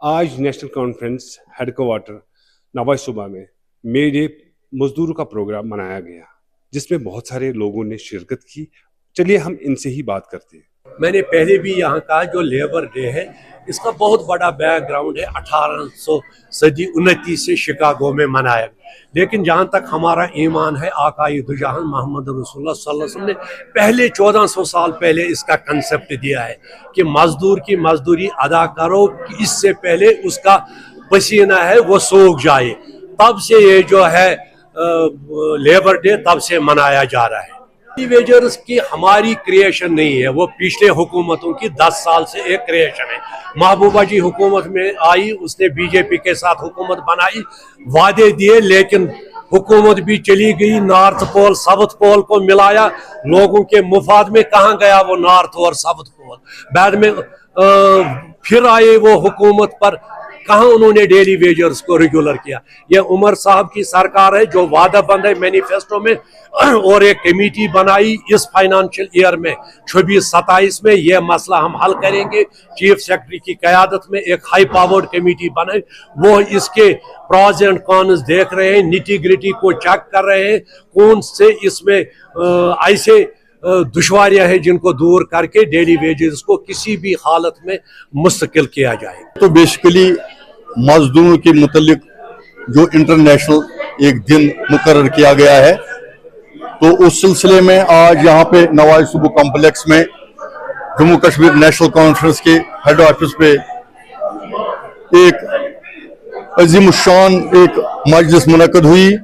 आज national conference headquarter नवाई सूबा में मेरे मजदूरों का प्रोग्राम मनाया गया, जिसमें बहुत सारे लोगों ने शिरकत की। चलिए हम इनसे ही बात करते हैं। मैंने पहले भी यहाँ कहा, जो लेबर डे है इसका बहुत बड़ा बैकग्राउंड है। 1800 सदी 29 से शिकागो में मनाया, लेकिन जहाँ तक हमारा ईमान है, आकाई दुजहान मोहम्मद रसूलुल्लाह सल्लल्लाहु अलैहि वसल्लम ने पहले 1400 साल पहले इसका कंसेप्ट दिया है कि मजदूर की मजदूरी अदा करो, कि इससे पहले उसका पसीना है वो सूख जाए। तब से ये जो है लेबर डे तब से मनाया जा रहा है। वेजर्स की हमारी क्रिएशन नहीं है, वो पिछले हुकूमतों की 10 साल से एक क्रिएशन है। महबूबा जी हुकूमत में आई, उसने बीजेपी के साथ हुकूमत बनाई, वादे दिए, लेकिन हुकूमत भी चली गई। नॉर्थ पोल साउथ पोल को मिलाया, लोगों के मुफाद में कहाँ गया वो नॉर्थ और साउथ पोल। बाद में फिर आए वो हुकूमत पर, कहाँ उन्होंने डेली वेजर्स को रेगुलर किया। ये उमर साहब की सरकार है जो वादा बंद है मैनिफेस्टो में, और एक कमेटी बनाई इस फाइनेंशियल ईयर में 26-27 में ये मसला हम हल करेंगे। चीफ सेक्रेटरी की क़यादत में एक हाई पावर्ड कमेटी बनाई, वो इसके प्रॉज एंड कॉन्स देख रहे हैं, निटी ग्रिटी को चेक कर रहे हैं, कौन से इसमें ऐसे दुश्वारियां हैं जिनको दूर करके डेली वेजेस को किसी भी हालत में मुस्तकिल किया जाए। तो बेसिकली मजदूरों के मुतल्लिक जो इंटरनेशनल एक दिन मुकर्रर किया गया है, तो उस सिलसिले में आज यहाँ पे नवाई सूबा कॉम्प्लेक्स में जम्मू कश्मीर नेशनल कॉन्फ्रेंस के हेड ऑफिस पे एक अजीम शान एक मजलिस मुनक्कद हुई।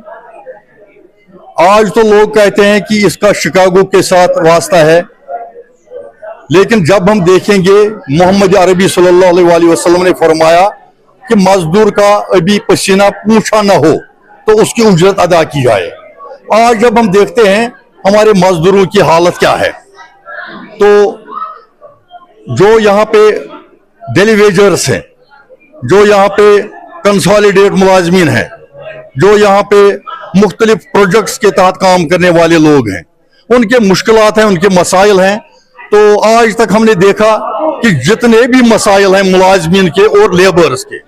आज तो लोग कहते हैं कि इसका शिकागो के साथ वास्ता है, लेकिन जब हम देखेंगे मोहम्मद अरबी सल्लल्लाहु अलैहि वसल्लम ने फरमाया कि मजदूर का अभी पसीना पूछा न हो तो उसकी उजरत अदा की जाए। आज जब हम देखते हैं हमारे मजदूरों की हालत क्या है, तो जो यहाँ पे डेली वेजर्स हैं, जो यहाँ पे कंसोलिडेट मुलाजमीन हैं, जो यहाँ पे मुख्तलिफ प्रोजेक्ट्स के तहत काम करने वाले लोग हैं, उनके मुश्किलात हैं, उनके मसाइल हैं। तो आज तक हमने देखा कि जितने भी मसाइल हैं मुलाजमीन के और लेबर्स के,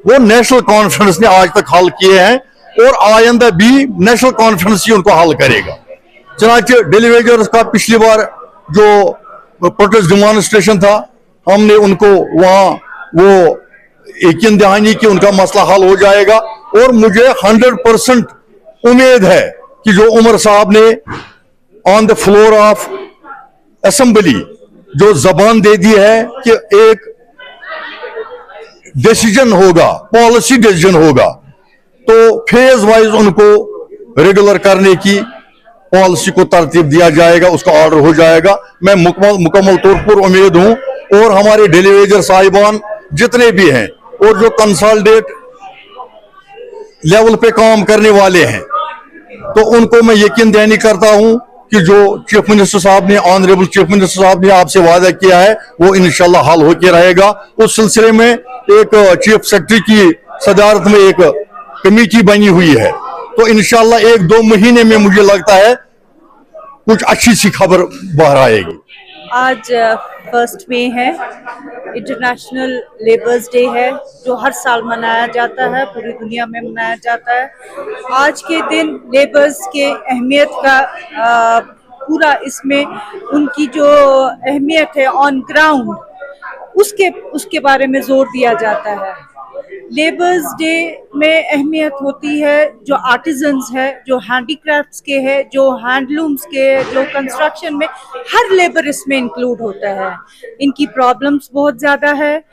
वो नेशनल कॉन्फ्रेंस ने आज तक हल किए हैं, और आइंदा भी नेशनल कॉन्फ्रेंस ही उनको हल करेगा। चनाचे डेली वेजर्स का पिछली बार जो प्रोटेस्ट डेमोन्स्ट्रेशन था, हमने उनको वहाँ वो यकीन दहानी कि उनका मसला हल हो जाएगा, और मुझे 100% उम्मीद है कि जो उमर साहब ने on the floor of assembly जो जबान दे दी है कि एक डिसीजन होगा, पॉलिसी डिसीजन होगा, तो फेज वाइज उनको रेगुलर करने की पॉलिसी को तरतीब दिया जाएगा, उसका ऑर्डर हो जाएगा। मैं मुकम्मल तौर पर उम्मीद हूं, और हमारे डेली वेजर साहिबान जितने भी हैं और जो कंसोलिडेट लेवल पे काम करने वाले हैं, तो उनको मैं यकीन दहानी करता हूं कि जो चीफ मिनिस्टर साहब ने, ऑनरेबल चीफ मिनिस्टर साहब ने आपसे वादा किया है, वो इंशाल्लाह हल होकर रहेगा। उस सिलसिले में एक चीफ सेक्रेटरी की सदारत में एक कमेटी बनी हुई है, तो इंशाल्लाह 1-2 महीने में मुझे लगता है कुछ अच्छी सी खबर बाहर आएगी। आज 1 मई है, इंटरनेशनल लेबर्स डे है, जो हर साल मनाया जाता है, पूरी दुनिया में मनाया जाता है। आज के दिन लेबर्स के अहमियत का पूरा इसमें उनकी जो अहमियत है ऑन ग्राउंड, उसके बारे में जोर दिया जाता है। लेबर्स डे में अहमियत होती है जो आर्टिजन्स है, जो हैंडीक्राफ्ट्स के है, जो हैंडलूम्स के, जो कंस्ट्रक्शन में, हर लेबर इसमें इंक्लूड होता है। इनकी प्रॉब्लम्स बहुत ज़्यादा है,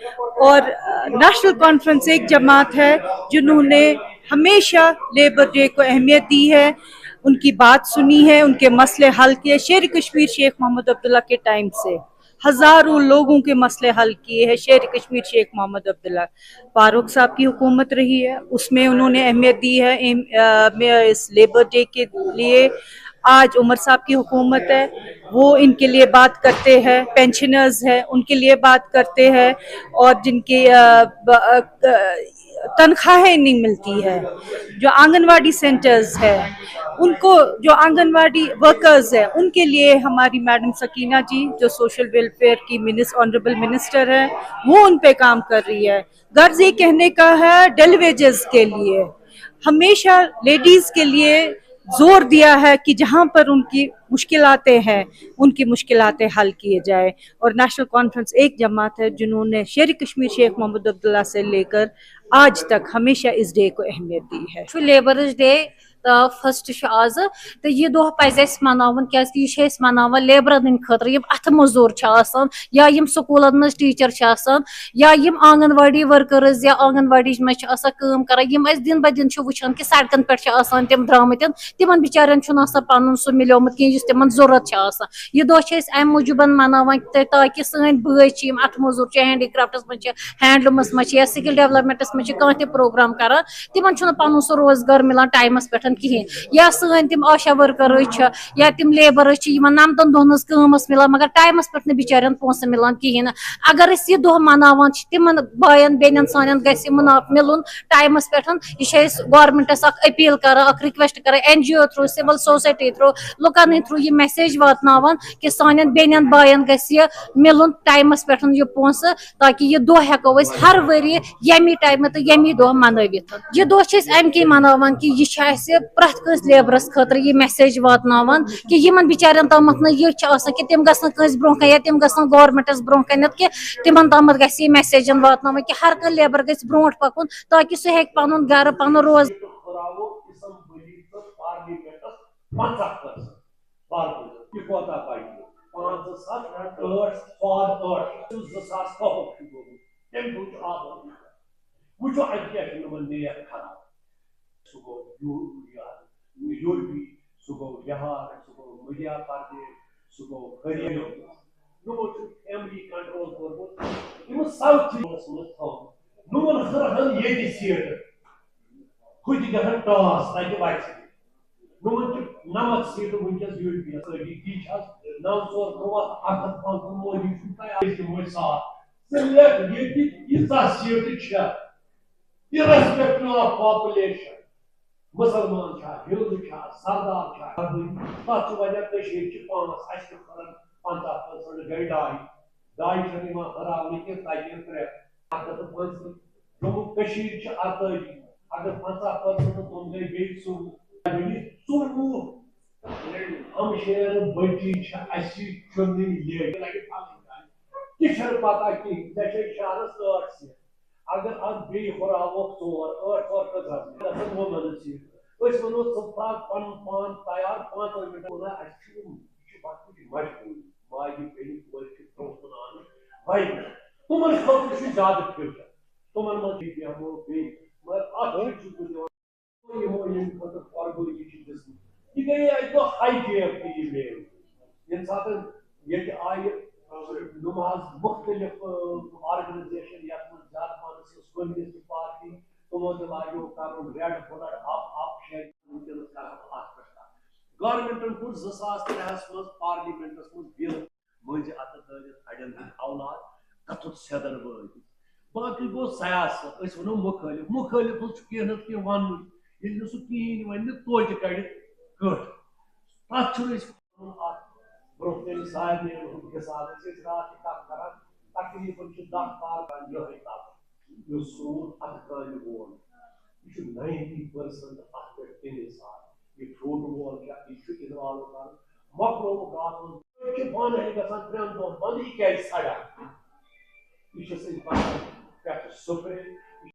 और नेशनल कॉन्फ्रेंस एक जमात है जिन्होंने हमेशा लेबर डे को अहमियत दी है, उनकी बात सुनी है, उनके मसले हल किए। शेर कश्मीर शेख मोहम्मद अब्दुल्ला के टाइम से हजारों लोगों के मसले हल किए हैं शेर कश्मीर शेख मोहम्मद अब्दुल्ला। फारूक साहब की हुकूमत रही है, उसमें उन्होंने अहमियत दी है इस लेबर डे के लिए। आज उमर साहब की हुकूमत है, वो इनके लिए बात करते हैं, पेंशनर्स हैं उनके लिए बात करते हैं, और जिनकी तनख्वाहें नहीं मिलती है, जो आंगनवाड़ी सेंटर्स है उनको, जो आंगनवाड़ी वर्कर्स है उनके लिए हमारी मैडम सकीना जी जो सोशल वेलफेयर की ऑनरेबल मिनिस्टर है, वो उन पे काम कर रही है। गर्ज ये कहने का है डेली वेजेस के लिए हमेशा लेडीज के लिए जोर दिया है कि जहां पर उनकी मुश्किलातें हैं उनकी मुश्किलातें हल किए जाए, और नेशनल कॉन्फ्रेंस एक जमात है जिन्होंने शेर कश्मीर शेख मोहम्मद अब्दुल्ला से लेकर आज तक हमेशा इस डे को अहमियत दी है। लेबर्स डे फर्स्ट आज तो यह दह पज मनावन क्या मनावन लेबरन हंद खतर यम अथ मजूर या यम स्कूलन मज टीचर या यम आंगनवाड़ी वर्कर्स या आंगनवाड़ी मज कर यम दिन ब दिन वुचान कि सड़कन पे तम द्रामत तिमन बिचारन पन सह मिलोमुत कह तिमन जरूरत यह दह अम मूजूब मनावान ताकि सन बॉय अथ मजूर हैंडीक्राफ्टस मज हैंडलूमस मज या स्किल डेवलपमेंटस मज कह प्रोग्राम कर तिमन पन सह रोजगार मिलान टाइमस पे कहें, या सन तम आशा वर्कर या तम लेबर नमतन दोहन कमस मिलान मगर टाइमस पे बिचारन पोस मिलान कहें। अगर यह दह मनावान तिमन बायन बेन सान मिलुन टाइमस पे यह गवर्नमेंटस अपील कर रिक्वेस्ट कर NGO through civil society through लुकन थ्रू यह मैसेज वातनावान कि सान बेन बायन मिलुन टाइमस पे यह पोस ताकि यह दह हेको हर वरी यमी टाइम तो यमी दह मनवित। यह दह अमि मनावान कि यह प्रथ कस लेबरस खतर यह मैसेज वातनावान कि यमन बिचारन तमत कि तम गस ब्रोह या तम गस गवर्नमेंटस ब्रोह कन कि तिमन तमत गस यह मैसेजन वातनावान कि हर कह लेबर गस ब्रोह पकुन ताकि सह हेक पन घर पन रोज यूपी सह गो बिहार सह गो मध्य प्रदेश सह गो हरियाणा नुमो फैमिली कंट्रोल कोर्मुत सब चीजस नुमन हरहन ये सीट खुद गहन टास तक बच नुमन 90 सीट वनकस यूपी ती 9 मोदी मोदी साथ यीजा सीट irrespective of population मुसलमान हिंदू सरदार तथ वजह 5 50% गई डाई हराने कि 3 जम्मू 48 अगर 50% तुम गई बे 14 हम शेर बची चुन लगे पता कि शहरस 8 सीट अगर अब बे हुरावो 8 वोमन सीट वनो पन पान तैयार 5 मिनट मजबूरी माजी बेन ब्रोन भाई तुमन खुद ज्यादा फ्यूचर तुमन मज बेमो बे यह गई अतो हाई जेफ ये सात आय नमाज मुख्तलिफ ऑर्गेनाइजेशन ज्यादा पानस कम्युनिस्ट पार्टी तमो लागो कर रेड फ्लड गवर्नमेंटन कोर 2003 मज पार्लियामेंटस मज बिल मज अत अड़न औलाद कथुत सेदन वात बाकी गो सियासत वनो मुखालिफ मुखालिफ कह कह वन सह कहें वन तोत कड़ कट तथ ब्रोह सारे हिसाब रात कर तकरीबन 10 ये सोन अत कल वोल यह 90% अत पे यह फ्रूट वोल क्या यह इन्वॉल्व कर मकलो गात पान गसान 3 दिन बंद यह क्या सड़ा यह पे स्प्रे